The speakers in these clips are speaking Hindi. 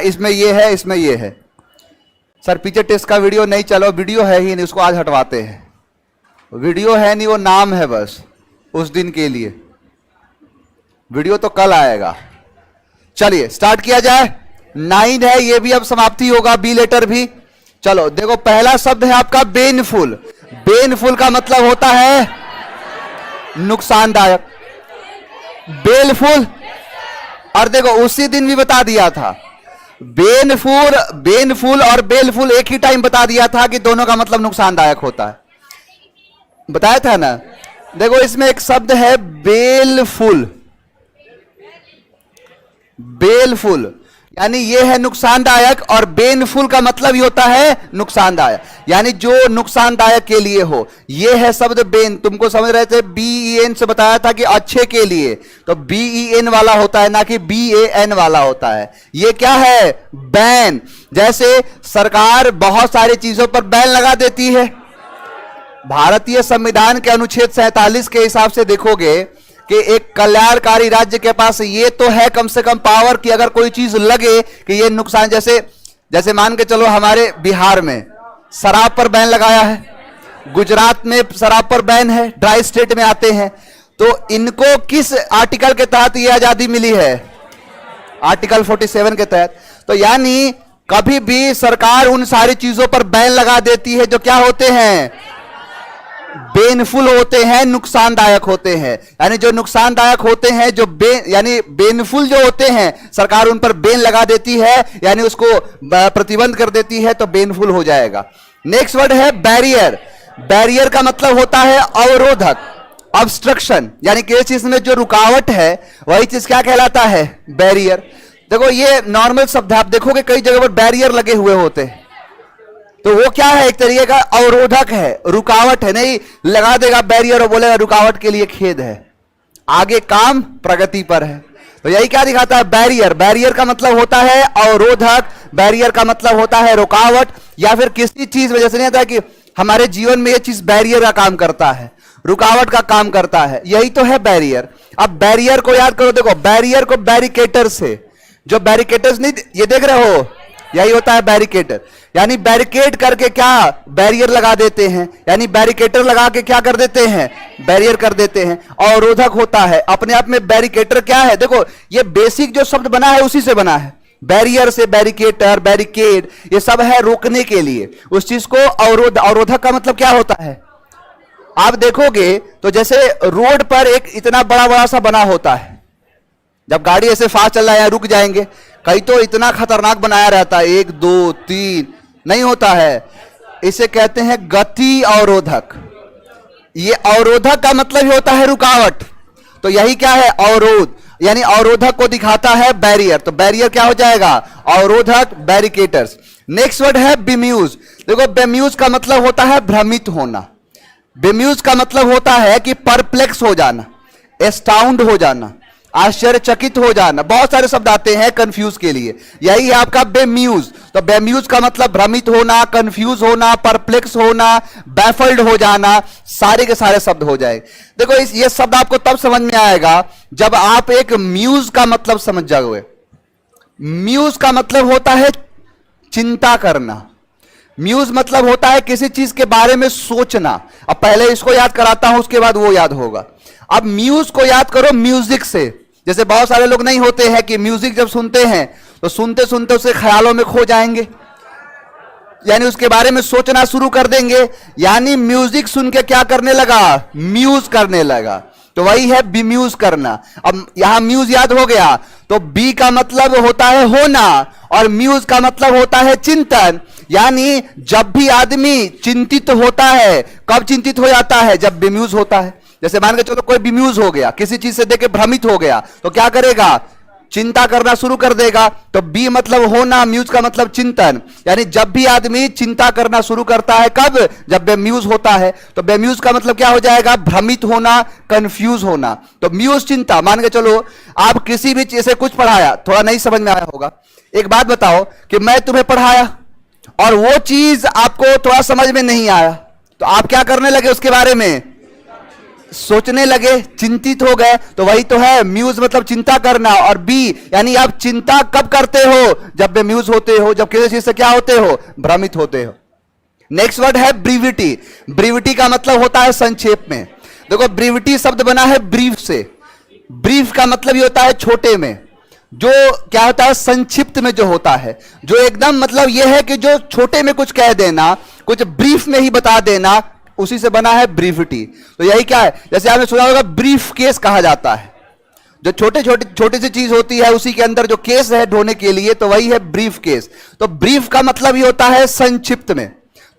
इसमें ये है, इसमें ये है। सर पीछे टेस्ट का वीडियो नहीं, चलो वीडियो है ही नहीं, उसको आज हटवाते हैं। वीडियो है नहीं, वो नाम है बस उस दिन के लिए, वीडियो तो कल आएगा। चलिए स्टार्ट किया जाए। 9 है, ये भी अब समाप्ति होगा, बी लेटर भी। चलो देखो, पहला शब्द है आपका बेनफुल। बेनफुल का मतलब होता है नुकसानदायक। बेलफुल, और देखो उसी दिन भी बता दिया था, बेनफुल और बेलफुल एक ही टाइम बता दिया था कि दोनों का मतलब नुकसानदायक होता है, बताया था ना। देखो इसमें एक शब्द है बेलफुल। बेलफुल यानी ये है नुकसानदायक, और बेनफुल का मतलब ही होता है नुकसानदायक, यानी जो नुकसानदायक के लिए हो। ये है शब्द बेन, तुमको समझ रहे थे BEN से बताया था कि अच्छे के लिए, तो BEN वाला होता है ना कि BAN वाला होता है। ये क्या है? बैन। जैसे सरकार बहुत सारी चीजों पर बैन लगा देती है। भारतीय संविधान के अनुच्छेद 47 के हिसाब से देखोगे कि एक कल्याणकारी राज्य के पास ये तो है कम से कम पावर कि अगर कोई चीज लगे कि ये नुकसान, जैसे मान के चलो हमारे बिहार में शराब पर बैन लगाया है, गुजरात में शराब पर बैन है, ड्राई स्टेट में आते हैं, तो इनको किस आर्टिकल के तहत ये आजादी मिली है? आर्टिकल 47 के तहत। तो यानी कभी भी सरकार उन सारी चीजों पर बैन लगा देती है जो क्या होते हैं? बेनफुल होते हैं, नुकसानदायक होते हैं। यानी जो नुकसानदायक होते हैं, जो यानी बेनफुल जो होते हैं, सरकार उन पर बैन लगा देती है, यानी उसको प्रतिबंध कर देती है, तो बेनफुल हो जाएगा। नेक्स्ट वर्ड है बैरियर। बैरियर का मतलब होता है अवरोधक, ऑब्स्ट्रक्शन, यानी किसी चीज में जो रुकावट है वही चीज क्या कहलाता है? बैरियर। देखो ये नॉर्मल शब्द है, आप देखोगे कई जगह पर बैरियर लगे हुए होते हैं, तो वो क्या है? एक तरीके का अवरोधक है, रुकावट है। नहीं लगा देगा बैरियर और बोलेगा रुकावट के लिए खेद है, आगे काम प्रगति पर है। तो यही क्या दिखाता है? बैरियर। बैरियर का मतलब होता है अवरोधक, बैरियर का मतलब होता है रुकावट, या फिर किसी चीज में, जैसे नहीं आता कि हमारे जीवन में ये चीज बैरियर का काम करता है, रुकावट का काम करता है, यही तो है बैरियर। अब बैरियर को याद करो, देखो बैरियर को बैरिकेटर से, जो बैरिकेटर्स नहीं ये देख रहे हो, यही होता है बैरिकेटर। यानी बैरिकेड करके क्या बैरियर लगा देते हैं, यानी बैरिकेटर लगा के क्या कर देते हैं? बैरियर कर देते हैं। अवरोधक होता है अपने आप में। बैरिकेटर क्या है? देखो ये बेसिक जो शब्द बना है उसी से बना है, बैरियर से, बैरिकेटर, बैरिकेड, ये सब है रोकने के लिए उस चीज को। अवरोधक का मतलब क्या होता है? आप देखोगे तो जैसे रोड पर एक इतना बड़ा बड़ा सा बना होता है, जब गाड़ी ऐसे फास्ट चल रहा है रुक जाएंगे, कई तो इतना खतरनाक बनाया रहता है, 1 2 3 नहीं होता है, इसे कहते हैं गति अवरोधक। ये अवरोधक का मतलब ही होता है रुकावट, तो यही क्या है? अवरोध, यानी अवरोधक को दिखाता है बैरियर, तो बैरियर क्या हो जाएगा? अवरोधक, बैरिकेटर्स। नेक्स्ट वर्ड है बेम्यूज। देखो बेम्यूज का मतलब होता है भ्रमित होना। बेम्यूज का मतलब होता है कि परप्लेक्स हो जाना, एस्टाउंड हो जाना, आश्चर्यचकित हो जाना। बहुत सारे शब्द आते हैं कंफ्यूज के लिए, यही है आपका बेम्यूज। तो बेम्यूज का मतलब भ्रमित होना, कंफ्यूज होना, परप्लेक्स होना, बैफल्ड हो जाना, सारे के सारे शब्द हो जाए। देखो ये शब्द आपको तब समझ में आएगा जब आप एक म्यूज का मतलब समझ जाओगे। म्यूज का मतलब होता है चिंता करना। म्यूज मतलब होता है किसी चीज के बारे में सोचना। अब पहले इसको याद कराता हूं, उसके बाद वो याद होगा। अब म्यूज को याद करो म्यूजिक से। जैसे बहुत सारे लोग नहीं होते हैं कि म्यूजिक जब सुनते हैं तो सुनते सुनते उसे ख्यालों में खो जाएंगे, यानी उसके बारे में सोचना शुरू कर देंगे, यानी म्यूजिक सुन के क्या करने लगा? म्यूज करने लगा। तो वही है बेम्यूज करना। अब यहां म्यूज याद हो गया, तो बी का मतलब होता है होना और म्यूज का मतलब होता है चिंतन। यानी जब भी आदमी चिंतित होता है, कब चिंतित हो जाता है? जब बेम्यूज होता है। जैसे मान के चलो कोई बेम्यूज हो गया, किसी चीज से देख के भ्रमित हो गया, तो क्या करेगा? चिंता करना शुरू कर देगा। तो बी मतलब होना, म्यूज का मतलब चिंतन। यानी जब भी आदमी चिंता करना शुरू करता है, कब? जब बेम्यूज होता है। तो बेम्यूज का मतलब क्या हो जाएगा? भ्रमित होना, कंफ्यूज होना। तो म्यूज चिंता। मान के चलो आप किसी भी चीज से कुछ पढ़ाया, थोड़ा नहीं समझ में आया होगा, एक बात बताओ कि मैं तुम्हें पढ़ाया और वो चीज आपको थोड़ा समझ में नहीं आया, तो आप क्या करने लगे उसके बारे में? सोचने लगे, चिंतित हो गए, तो वही तो है म्यूज मतलब चिंता करना। और बी यानी आप चिंता कब करते हो? जब बेम्यूज होते हो, जब किसी चीज से क्या होते हो? भ्रमित होते हो। नेक्स्ट वर्ड है ब्रीविटी। ब्रीविटी का मतलब होता है संक्षेप में। देखो ब्रीविटी शब्द बना है ब्रीफ से। ब्रीफ का मतलब ये होता है छोटे में, जो क्या होता है संक्षिप्त में जो होता है, जो एकदम मतलब ये है कि जो छोटे में कुछ कह देना, कुछ ब्रीफ में ही बता देना, उसी से बना है ब्रीफिटी। तो यही क्या है, जैसे आपने सुना होगा ब्रीफ केस कहा जाता है, जो छोटी सी चीज होती है उसी के अंदर जो केस है ढोने के लिए, तो वही है ब्रीफ केस। तो ब्रीफ का मतलब ये होता है संक्षिप्त में।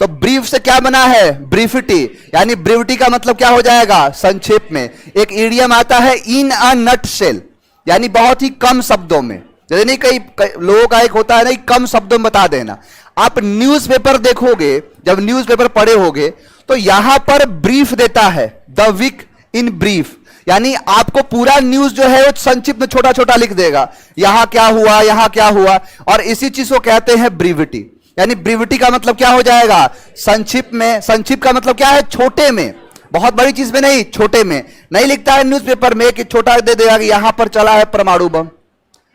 तो ब्रीफ से क्या बना है? ब्रीफिटी। यानी ब्रीफिटी का मतलब क्या हो जाएगा? संक्षेप में। एक इडियम आता है इन अ नट शेल, यानी बहुत ही कम शब्दों में। जैसे नहीं कई लोगों का एक होता है ना, कम शब्दों में बता देना। आप न्यूज़पेपर देखोगे, जब न्यूज़पेपर पढ़े होगे, तो यहां पर ब्रीफ देता है, द वीक इन ब्रीफ, यानी आपको पूरा न्यूज जो है वो संक्षिप्त में छोटा छोटा लिख देगा, यहां क्या हुआ, यहां क्या हुआ। और इसी चीज को कहते हैं ब्रीविटी। यानी ब्रीविटी का मतलब क्या हो जाएगा? संक्षिप्त में। संक्षिप्त का मतलब क्या है? छोटे में, बहुत बड़ी चीज में नहीं, छोटे में। नहीं लिखता है न्यूज़पेपर में कि छोटा दे देगा कि यहां पर चला है परमाणु बम।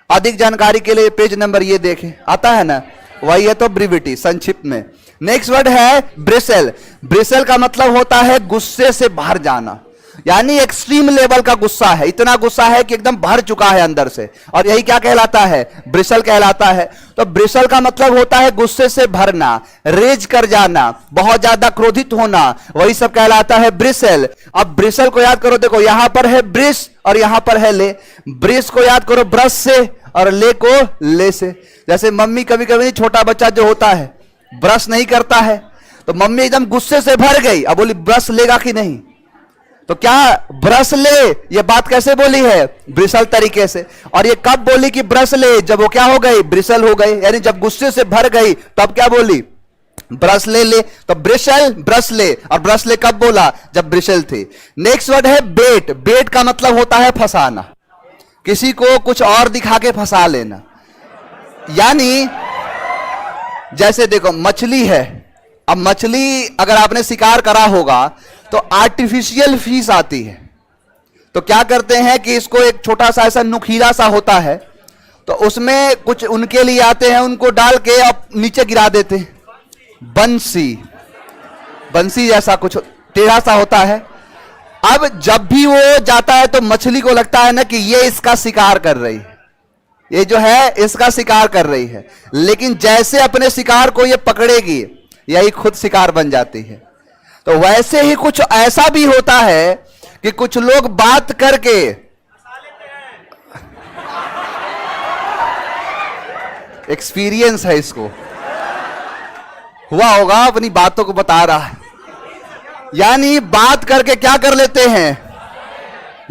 अधिक जानकारी के लिए पेज नंबर ये देखें, आता है ना, वही है तो ब्रीविटी, संक्षिप्त में। नेक्स्ट वर्ड है ब्रिसल। ब्रिसल का मतलब होता है गुस्से से भर जाना, यानी एक्सट्रीम लेवल का गुस्सा है, इतना गुस्सा है कि एकदम भर चुका है अंदर से, और यही क्या कहलाता है? ब्रिसल कहलाता है। तो ब्रिसल का मतलब होता है गुस्से से भरना, रेज कर जाना, बहुत ज्यादा क्रोधित होना, वही सब कहलाता है ब्रिसल। अब ब्रिसल को याद करो, देखो यहां पर है ब्रिस और यहां पर है ले। ब्रिस को याद करो ब्रश से, और ले को ले से। जैसे मम्मी कभी कभी छोटा बच्चा जो होता है ब्रश नहीं करता है, तो मम्मी एकदम गुस्से से भर गई, अब बोली ब्रश लेगा कि नहीं, तो क्या ब्रश ले, ये बात कैसे बोली है? ब्रिसल तरीके से। और ये कब बोली कि ब्रश ले? जब वो क्या हो गई? ब्रिसल हो गई, यानी जब गुस्से से भर गई तब क्या बोली? ब्रश ले ले। तो ब्रिसल, ब्रश ले। और ब्रश ले कब बोला? जब ब्रिसल थी। नेक्स्ट वर्ड है बेट। बेट का मतलब होता है फंसाना, किसी को कुछ और दिखा के फंसा लेना। यानी जैसे देखो मछली है, अब मछली अगर आपने शिकार करा होगा तो आर्टिफिशियल फिश आती है, तो क्या करते हैं कि इसको एक छोटा सा ऐसा नुकीला सा होता है, तो उसमें कुछ उनके लिए आते हैं, उनको डाल के अब नीचे गिरा देते हैं। बंसी, बंसी जैसा कुछ टेढ़ा सा होता है। अब जब भी वो जाता है तो मछली को लगता है ना कि ये इसका शिकार कर रही है, ये जो है इसका शिकार कर रही है। लेकिन जैसे अपने शिकार को ये पकड़ेगी, यही खुद शिकार बन जाती है। तो वैसे ही कुछ ऐसा भी होता है कि कुछ लोग बात करके एक्सपीरियंस है, इसको हुआ होगा, अपनी बातों को बता रहा है। यानी बात करके क्या कर लेते हैं,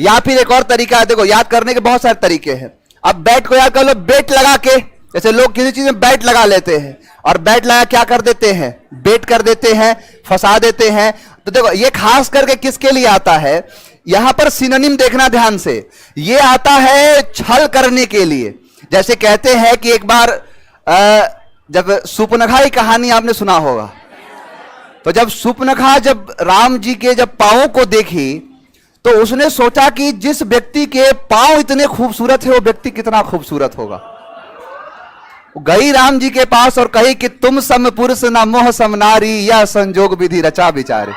या फिर एक और तरीका है, देखो याद करने के बहुत सारे तरीके हैं। अब बैट को याद कर लो, बेट लगा के, जैसे लोग किसी चीज में बैट लगा लेते हैं, और बैट लगा क्या कर देते हैं? बेट कर देते हैं, फंसा देते हैं। तो देखो ये खास करके किसके लिए आता है, यहां पर सिनोनिम देखना ध्यान से, ये आता है छल करने के लिए। जैसे कहते हैं कि एक बार जब सुपनखा की कहानी आपने सुना होगा, तो जब सुपनखा जब राम जी के जब पांवों को देखी, तो उसने सोचा कि जिस व्यक्ति के पांव इतने खूबसूरत है वो व्यक्ति कितना खूबसूरत होगा। गई राम जी के पास और कही कि तुम सम पुरुष ना मोह सम नारी, यह संजोग विधि रचा विचारे।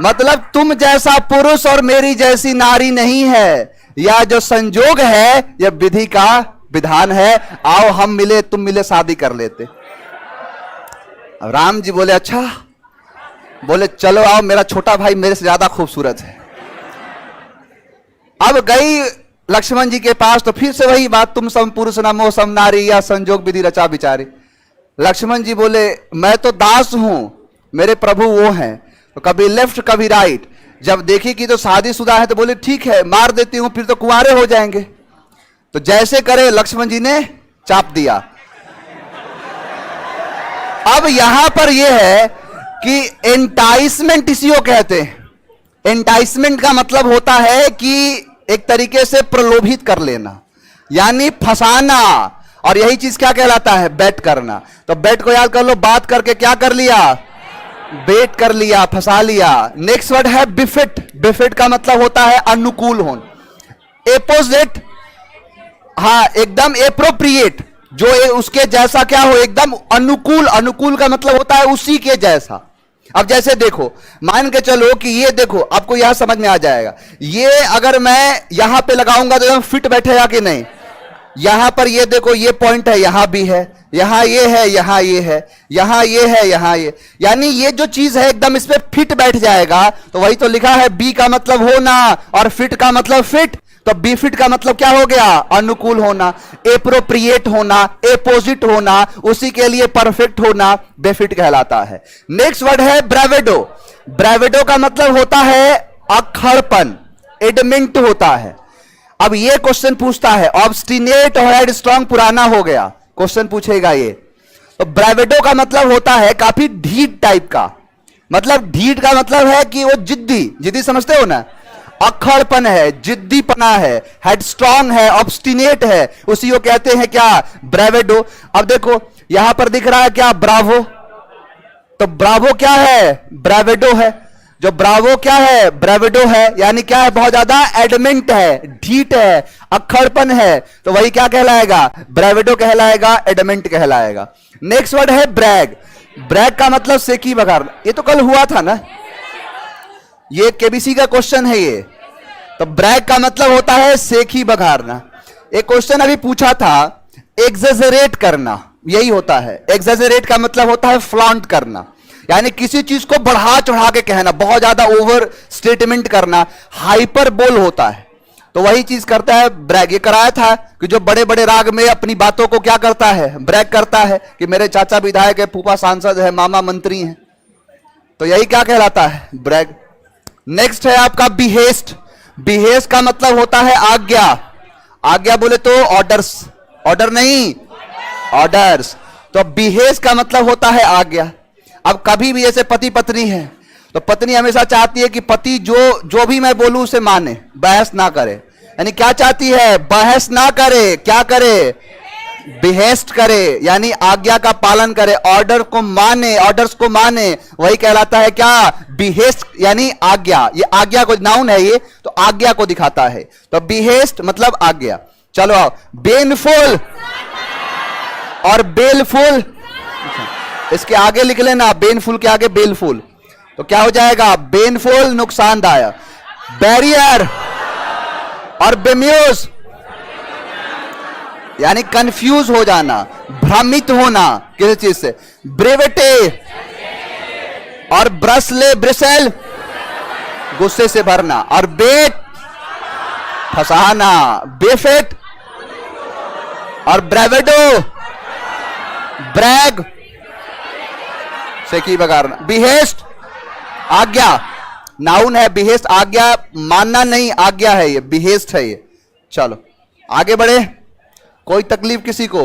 मतलब तुम जैसा पुरुष और मेरी जैसी नारी नहीं है, यह जो संजोग है यह विधि का विधान है, आओ हम मिले तुम मिले शादी कर लेते। अब राम जी बोले अच्छा, बोले चलो आओ, मेरा छोटा भाई मेरे से ज्यादा खूबसूरत है। अब गई लक्ष्मण जी के पास, तो फिर से वही बात, तुम सम पुरुष ना मोह सम नारी, या संजोग विधि रचा विचारे। लक्ष्मण जी बोले मैं तो दास हूं, मेरे प्रभु वो हैं, तो कभी लेफ्ट कभी राइट। जब देखी कि तो शादीशुदा है तो बोले ठीक है मार देती हूं, फिर तो कुंवारे हो जाएंगे। तो जैसे करे लक्ष्मण जी ने चाप दिया। अब यहां पर यह है कि एंटाइसमेंट इसी को कहते हैं। एंटाइसमेंट का मतलब होता है कि एक तरीके से प्रलोभित कर लेना, यानी फंसाना, और यही चीज क्या कहलाता है? बेट करना। तो बेट को याद कर लो, बात करके क्या कर लिया? बेट कर लिया, फंसा लिया। नेक्स्ट वर्ड है बिफिट। बिफिट का मतलब होता है अनुकूल होना, एपोजिट, हाँ एकदम एप्रोप्रिएट, जो उसके जैसा क्या हो, एकदम अनुकूल। अनुकूल का मतलब होता है उसी के जैसा। अब जैसे देखो, मान के चलो कि ये देखो, आपको यहां समझ में आ जाएगा, ये अगर मैं यहां पे लगाऊंगा तो एकदम फिट बैठेगा कि नहीं। यहां पर ये देखो, ये पॉइंट है, यहां भी है, यहां ये है, यहां ये है, यहां ये है, यहां ये, यानी ये जो चीज है एकदम इस पे फिट बैठ जाएगा। तो वही तो लिखा है, बी का मतलब होना और फिट का मतलब फिट। तो बी फिट का मतलब क्या हो गया, अनुकूल होना, एप्रोप्रिएट होना, एपोजिट होना, उसी के लिए परफेक्ट होना बेफिट कहलाता है। नेक्स्ट वर्ड है ब्रेवेडो। ब्रेवेडो का मतलब होता है अक्खड़पन, एडमेंट होता है। अब ये क्वेश्चन पूछता है, ऑब्स्टिनेट और हेड स्ट्रांग पुराना हो गया, क्वेश्चन पूछेगा ये। तो ब्रेवेडो का मतलब होता है काफी ढीठ टाइप का, मतलब ढीठ का मतलब है कि वो जिद्दी, जिद्दी समझते हो ना, अक्खड़पन है, जिद्दीपना है, हेडस्ट्रॉन्ग है, ऑब्स्टिनेट है, उसी को कहते हैं क्या, ब्रेवेडो। अब देखो यहां पर दिख रहा है क्या, ब्रावो। तो ब्रावो क्या है, ब्रेवेडो है। जो ब्रावो क्या है, ब्रेवेडो है, यानी क्या है, बहुत ज्यादा एडमेंट है, ढीठ है, अक्खड़पन है, तो वही क्या कहलाएगा, ब्रेवेडो कहलाएगा, एडमेंट कहलाएगा। नेक्स्ट वर्ड है ब्रैग। ब्रैग का मतलब सेकी बघारना, ये तो कल हुआ था ना, ये केबीसी का क्वेश्चन है ये। तो ब्रैग का मतलब होता है सेखी बघारना। एक क्वेश्चन अभी पूछा था, एग्जेजरेट करना, यही होता है। एग्जेजरेट का मतलब होता है फ्लॉन्ट करना, यानी किसी चीज को बढ़ा चढ़ा के कहना, बहुत ज्यादा ओवर स्टेटमेंट करना, हाइपर बोल होता है। तो वही चीज करता है ब्रैग। ये कराया था कि जो बड़े बड़े राग में अपनी बातों को क्या करता है, ब्रैग करता है कि मेरे चाचा विधायक है, फूफा सांसद है, मामा मंत्री हैं, तो यही क्या कहलाता है, ब्रैग। नेक्स्ट है आपका बिहेस्ट। बिहेस्ट का मतलब होता है आज्ञा। आज्ञा बोले तो ऑर्डर्स, ऑर्डर नहीं, ऑर्डर्स। तो बिहेस्ट का मतलब होता है आज्ञा। अब कभी भी ऐसे पति पत्नी है, तो पत्नी हमेशा चाहती है कि पति जो भी मैं बोलूं उसे माने, बहस ना करे। यानी क्या चाहती है, बहस ना करे, क्या करे, बिहेस्ट करे, यानी आज्ञा का पालन करे, ऑर्डर को माने, ऑर्डर्स को माने, वही कहलाता है क्या, बिहेस्ट, यानी आज्ञा। ये आज्ञा को, नाउन है ये, तो आज्ञा को दिखाता है। तो बिहेस्ट मतलब आज्ञा। चलो आओ, बेनफुल और बेलफुल, इसके आगे लिख लेना, बेनफुल के आगे बेलफुल, तो क्या हो जाएगा, बेनफुल नुकसानदायक, बैरियर और बेम्यूज यानी कंफ्यूज हो जाना, भ्रमित होना किसी चीज से, ब्रेवेटे और ब्रसले, ब्रिसेल गुस्से से भरना, और बेट फंसाना, बेफेट और ब्रेवेडो ब्रैग सेकी बगारना। बिहेस्ट आज्ञा, नाउन है, बिहेस्ट आज्ञा, मानना नहीं, आज्ञा है ये, बिहेस्ट है ये। चलो आगे बढ़े, कोई तकलीफ किसी को?